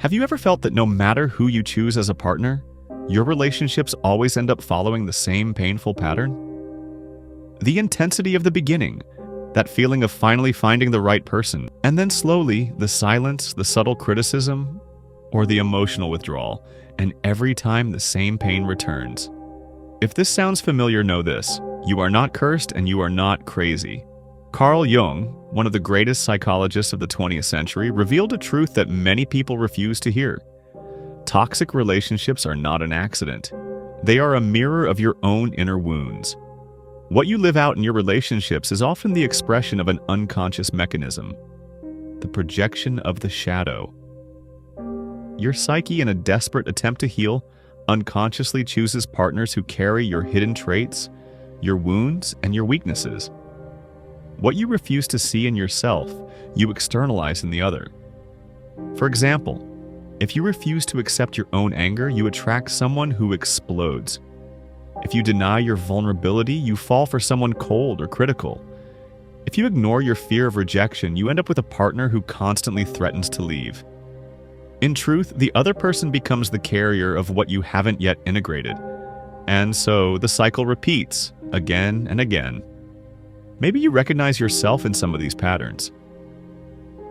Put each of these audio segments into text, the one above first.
Have you ever felt that no matter who you choose as a partner, your relationships always end up following the same painful pattern? The intensity of the beginning, that feeling of finally finding the right person, and then slowly the silence, the subtle criticism, or the emotional withdrawal, and every time the same pain returns. If this sounds familiar, know this: you are not cursed and you are not crazy. Carl Jung, one of the greatest psychologists of the 20th century, revealed a truth that many people refuse to hear. Toxic relationships are not an accident. They are a mirror of your own inner wounds. What you live out in your relationships is often the expression of an unconscious mechanism, the projection of the shadow. Your psyche, in a desperate attempt to heal, unconsciously chooses partners who carry your hidden traits, your wounds, and your weaknesses. What you refuse to see in yourself, you externalize in the other. For example, if you refuse to accept your own anger, you attract someone who explodes. If you deny your vulnerability, you fall for someone cold or critical. If you ignore your fear of rejection, you end up with a partner who constantly threatens to leave. In truth, the other person becomes the carrier of what you haven't yet integrated. And so the cycle repeats again and again. Maybe you recognize yourself in some of these patterns.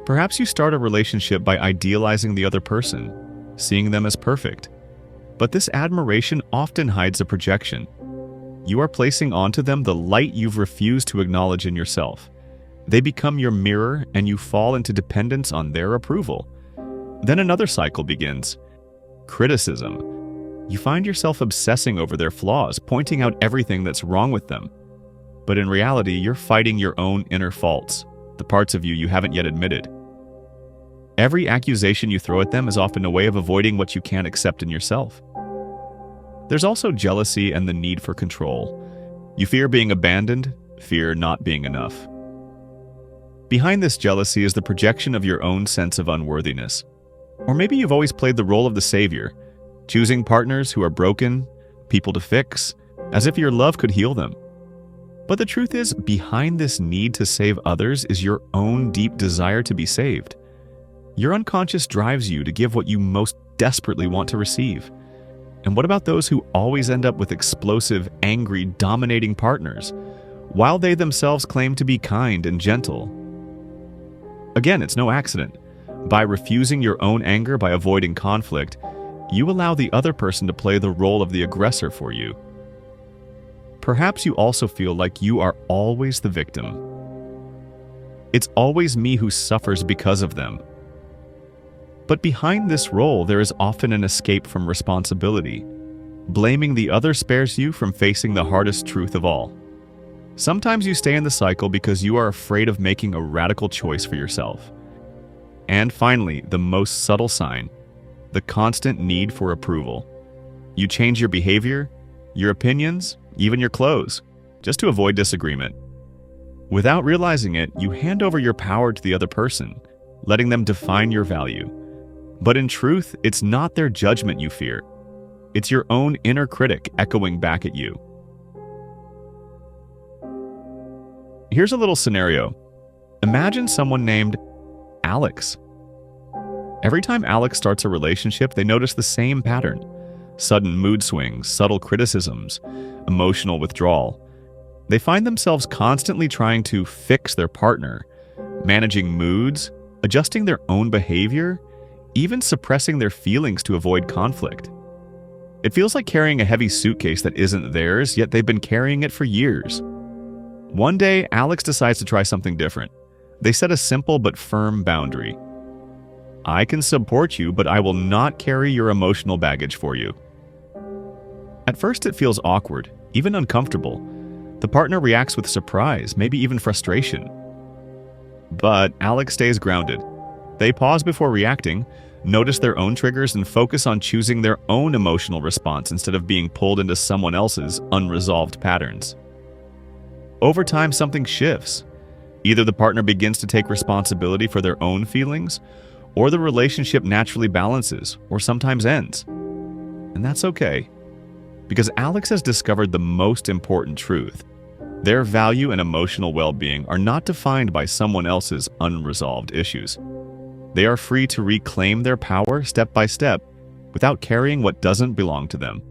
Perhaps you start a relationship by idealizing the other person, seeing them as perfect. But this admiration often hides a projection. You are placing onto them the light you've refused to acknowledge in yourself. They become your mirror and you fall into dependence on their approval. Then another cycle begins. Criticism. You find yourself obsessing over their flaws, pointing out everything that's wrong with them. But in reality, you're fighting your own inner faults, the parts of you haven't yet admitted. Every accusation you throw at them is often a way of avoiding what you can't accept in yourself. There's also jealousy and the need for control. You fear being abandoned, fear not being enough. Behind this jealousy is the projection of your own sense of unworthiness. Or maybe you've always played the role of the savior, choosing partners who are broken, people to fix, as if your love could heal them. But the truth is, behind this need to save others is your own deep desire to be saved. Your unconscious drives you to give what you most desperately want to receive. And what about those who always end up with explosive, angry, dominating partners, while they themselves claim to be kind and gentle? Again, it's no accident. By refusing your own anger, by avoiding conflict, you allow the other person to play the role of the aggressor for you. Perhaps you also feel like you are always the victim. It's always me who suffers because of them. But behind this role, there is often an escape from responsibility. Blaming the other spares you from facing the hardest truth of all. Sometimes you stay in the cycle because you are afraid of making a radical choice for yourself. And finally, the most subtle sign, the constant need for approval. You change your behavior, your opinions, even your clothes, just to avoid disagreement. Without realizing it, you hand over your power to the other person, letting them define your value. But in truth, it's not their judgment you fear. It's your own inner critic echoing back at you. Here's a little scenario. Imagine someone named Alex. Every time Alex starts a relationship, they notice the same pattern. Sudden mood swings, subtle criticisms, emotional withdrawal. They find themselves constantly trying to fix their partner, managing moods, adjusting their own behavior, even suppressing their feelings to avoid conflict. It feels like carrying a heavy suitcase that isn't theirs, yet they've been carrying it for years. One day, Alex decides to try something different. They set a simple but firm boundary. I can support you, but I will not carry your emotional baggage for you. At first, it feels awkward, even uncomfortable. The partner reacts with surprise, maybe even frustration. But Alex stays grounded. They pause before reacting, notice their own triggers, and focus on choosing their own emotional response instead of being pulled into someone else's unresolved patterns. Over time, something shifts. Either the partner begins to take responsibility for their own feelings, or the relationship naturally balances, or sometimes ends. And that's okay, because Alex has discovered the most important truth. Their value and emotional well-being are not defined by someone else's unresolved issues. They are free to reclaim their power step by step without carrying what doesn't belong to them.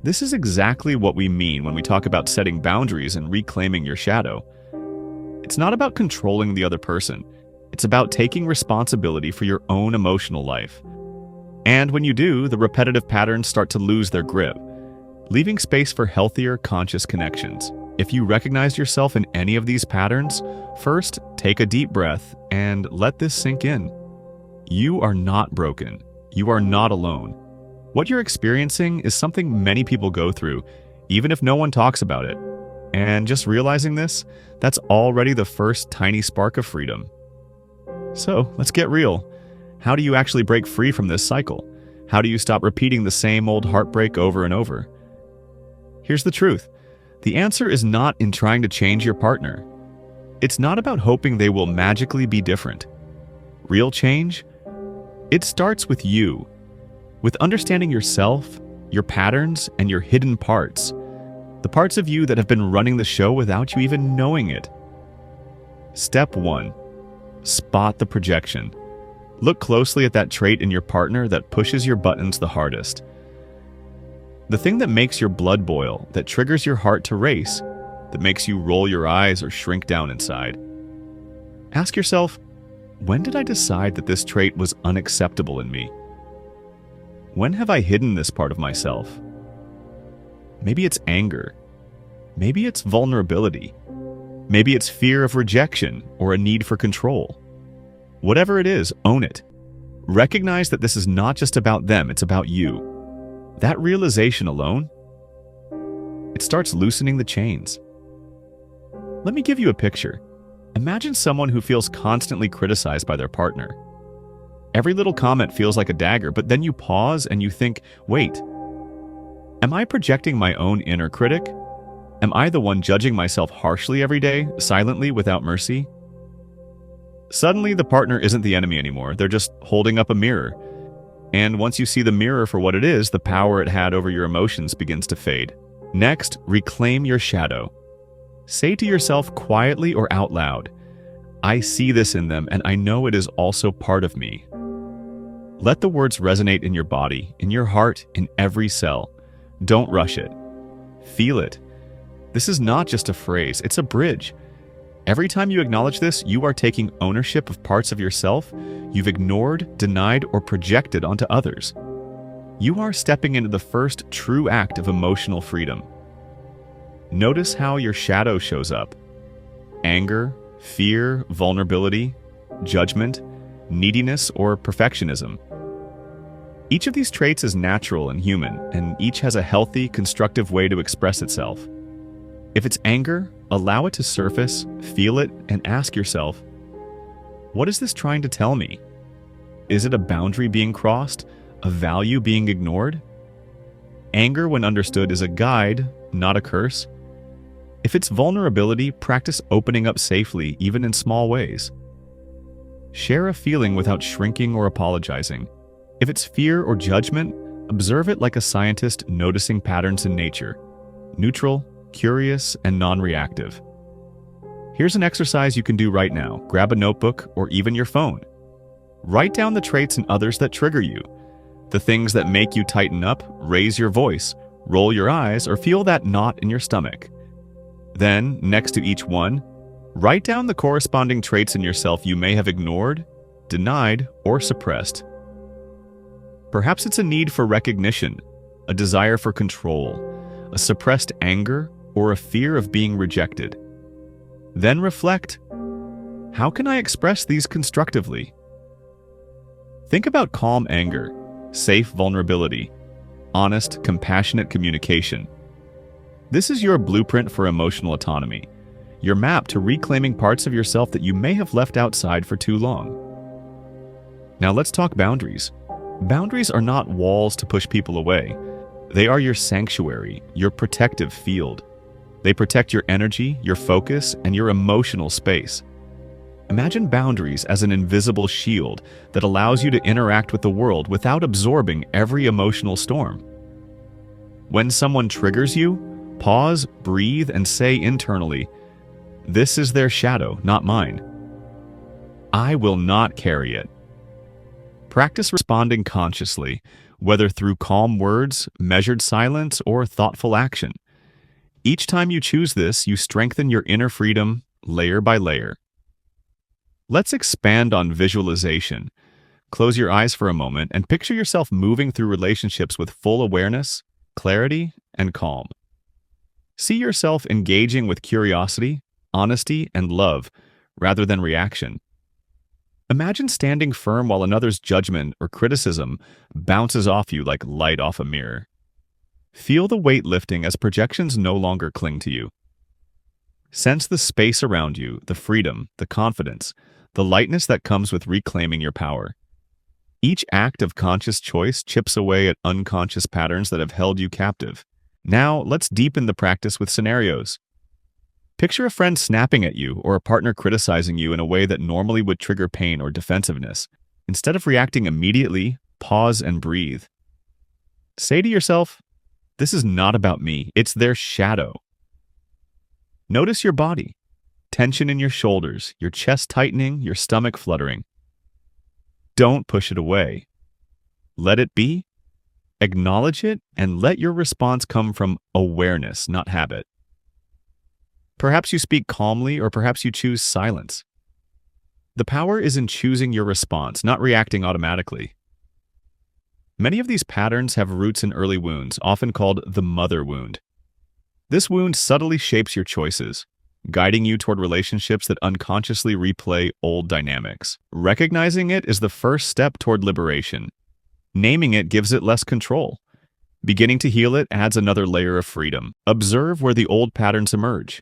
This is exactly what we mean when we talk about setting boundaries and reclaiming your shadow. It's not about controlling the other person. It's about taking responsibility for your own emotional life. And when you do, the repetitive patterns start to lose their grip, leaving space for healthier, conscious connections. If you recognize yourself in any of these patterns, first, take a deep breath and let this sink in. You are not broken. You are not alone. What you're experiencing is something many people go through, even if no one talks about it. And just realizing this, that's already the first tiny spark of freedom. So, let's get real. How do you actually break free from this cycle? How do you stop repeating the same old heartbreak over and over? Here's the truth. The answer is not in trying to change your partner. It's not about hoping they will magically be different. Real change? It starts with you, with understanding yourself, your patterns, and your hidden parts. The parts of you that have been running the show without you even knowing it. Step 1. Spot the projection. Look closely at that trait in your partner that pushes your buttons the hardest. The thing that makes your blood boil, that triggers your heart to race, that makes you roll your eyes or shrink down inside. Ask yourself, when did I decide that this trait was unacceptable in me? When have I hidden this part of myself? Maybe it's anger. Maybe it's vulnerability. Maybe it's fear of rejection or a need for control. Whatever it is, own it. Recognize that this is not just about them, it's about you. That realization alone, it starts loosening the chains. Let me give you a picture. Imagine someone who feels constantly criticized by their partner. Every little comment feels like a dagger, but then you pause and you think, wait, am I projecting my own inner critic? Am I the one judging myself harshly every day, silently, without mercy? Suddenly, the partner isn't the enemy anymore. They're just holding up a mirror. And once you see the mirror for what it is, the power it had over your emotions begins to fade. Next, reclaim your shadow. Say to yourself quietly or out loud, I see this in them and I know it is also part of me. Let the words resonate in your body, in your heart, in every cell. Don't rush it. Feel it. This is not just a phrase, it's a bridge. Every time you acknowledge this, you are taking ownership of parts of yourself you've ignored, denied, or projected onto others. You are stepping into the first true act of emotional freedom. Notice how your shadow shows up. Anger, fear, vulnerability, judgment, neediness, or perfectionism. Each of these traits is natural and human, and each has a healthy, constructive way to express itself. If it's anger, allow it to surface, feel it, and ask yourself, what is this trying to tell me? Is it a boundary being crossed? A value being ignored? Anger, when understood, is a guide, not a curse. If it's vulnerability, practice opening up safely, even in small ways. Share a feeling without shrinking or apologizing. If it's fear or judgment, observe it like a scientist noticing patterns in nature. Neutral, curious, and non-reactive. Here's an exercise you can do right now. Grab a notebook or even your phone. Write down the traits in others that trigger you. The things that make you tighten up, raise your voice, roll your eyes, or feel that knot in your stomach. Then, next to each one, write down the corresponding traits in yourself you may have ignored, denied, or suppressed. Perhaps it's a need for recognition, a desire for control, a suppressed anger, or a fear of being rejected. Then reflect, how can I express these constructively? Think about calm anger, safe vulnerability, honest, compassionate communication. This is your blueprint for emotional autonomy, your map to reclaiming parts of yourself that you may have left outside for too long. Now let's talk boundaries. Boundaries are not walls to push people away. They are your sanctuary, your protective field. They protect your energy, your focus, and your emotional space. Imagine boundaries as an invisible shield that allows you to interact with the world without absorbing every emotional storm. When someone triggers you, pause, breathe, and say internally, "This is their shadow, not mine." I will not carry it. Practice responding consciously, whether through calm words, measured silence, or thoughtful action. Each time you choose this, you strengthen your inner freedom layer by layer. Let's expand on visualization. Close your eyes for a moment and picture yourself moving through relationships with full awareness, clarity, and calm. See yourself engaging with curiosity, honesty, and love, rather than reaction. Imagine standing firm while another's judgment or criticism bounces off you like light off a mirror. Feel the weight lifting as projections no longer cling to you. Sense the space around you, the freedom, the confidence, the lightness that comes with reclaiming your power. Each act of conscious choice chips away at unconscious patterns that have held you captive. Now, let's deepen the practice with scenarios. Picture a friend snapping at you or a partner criticizing you in a way that normally would trigger pain or defensiveness. Instead of reacting immediately, pause and breathe. Say to yourself, "This is not about me, it's their shadow." Notice your body. Tension in your shoulders, your chest tightening, your stomach fluttering. Don't push it away. Let it be. Acknowledge it and let your response come from awareness, not habit. Perhaps you speak calmly or perhaps you choose silence. The power is in choosing your response, not reacting automatically. Many of these patterns have roots in early wounds, often called the mother wound. This wound subtly shapes your choices, guiding you toward relationships that unconsciously replay old dynamics. Recognizing it is the first step toward liberation. Naming it gives it less control. Beginning to heal it adds another layer of freedom. Observe where the old patterns emerge.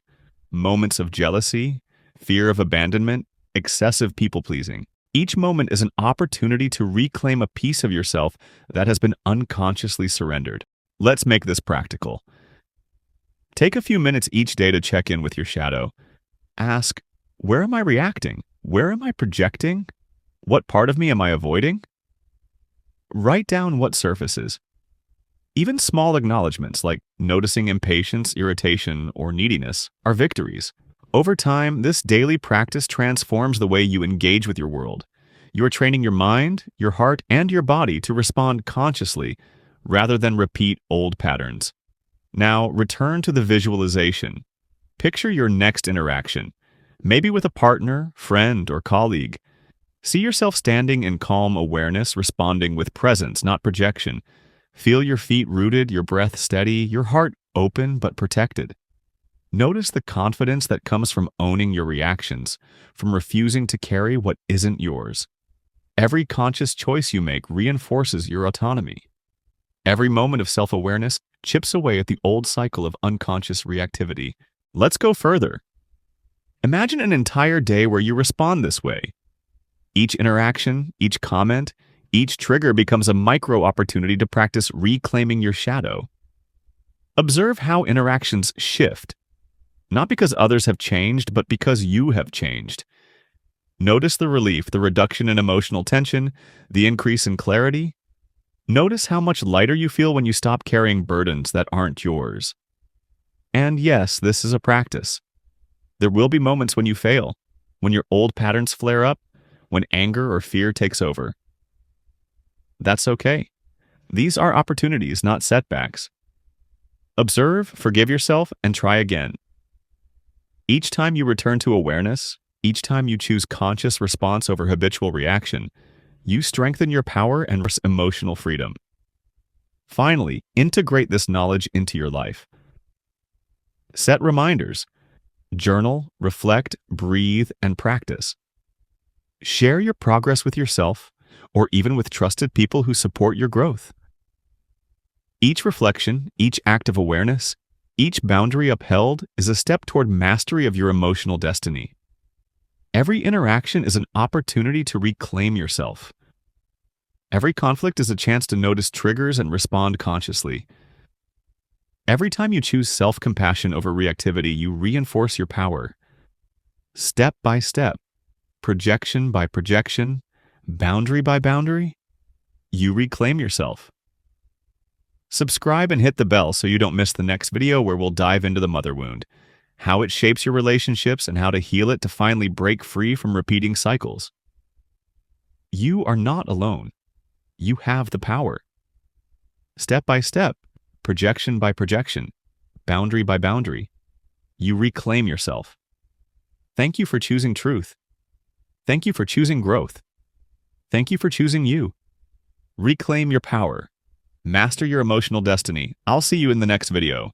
Moments of jealousy, fear of abandonment, excessive people-pleasing. Each moment is an opportunity to reclaim a piece of yourself that has been unconsciously surrendered. Let's make this practical. Take a few minutes each day to check in with your shadow. Ask, where am I reacting? Where am I projecting? What part of me am I avoiding? Write down what surfaces. Even small acknowledgments like noticing impatience, irritation, or neediness are victories. Over time, this daily practice transforms the way you engage with your world. You are training your mind, your heart, and your body to respond consciously rather than repeat old patterns. Now, return to the visualization. Picture your next interaction, maybe with a partner, friend, or colleague. See yourself standing in calm awareness, responding with presence, not projection. Feel your feet rooted, your breath steady, your heart open but protected. Notice the confidence that comes from owning your reactions, from refusing to carry what isn't yours. Every conscious choice you make reinforces your autonomy. Every moment of self-awareness chips away at the old cycle of unconscious reactivity. Let's go further. Imagine an entire day where you respond this way. Each interaction, each comment, each trigger becomes a micro-opportunity to practice reclaiming your shadow. Observe how interactions shift, not because others have changed, but because you have changed. Notice the relief, the reduction in emotional tension, the increase in clarity. Notice how much lighter you feel when you stop carrying burdens that aren't yours. And yes, this is a practice. There will be moments when you fail, when your old patterns flare up, when anger or fear takes over. That's okay. These are opportunities, not setbacks. Observe, forgive yourself, and try again. Each time you return to awareness, each time you choose conscious response over habitual reaction, you strengthen your power and emotional freedom. Finally, integrate this knowledge into your life. Set reminders. Journal, reflect, breathe, and practice. Share your progress with yourself, or even with trusted people who support your growth. Each reflection, each act of awareness, each boundary upheld is a step toward mastery of your emotional destiny. Every interaction is an opportunity to reclaim yourself. Every conflict is a chance to notice triggers and respond consciously. Every time you choose self-compassion over reactivity, you reinforce your power. Step by step, projection by projection, boundary by boundary, you reclaim yourself. Subscribe and hit the bell so you don't miss the next video where we'll dive into the mother wound, how it shapes your relationships and how to heal it to finally break free from repeating cycles. You are not alone. You have the power. Step by step, projection by projection, boundary by boundary, you reclaim yourself. Thank you for choosing truth. Thank you for choosing growth. Thank you for choosing you. Reclaim your power. Master your emotional destiny. I'll see you in the next video.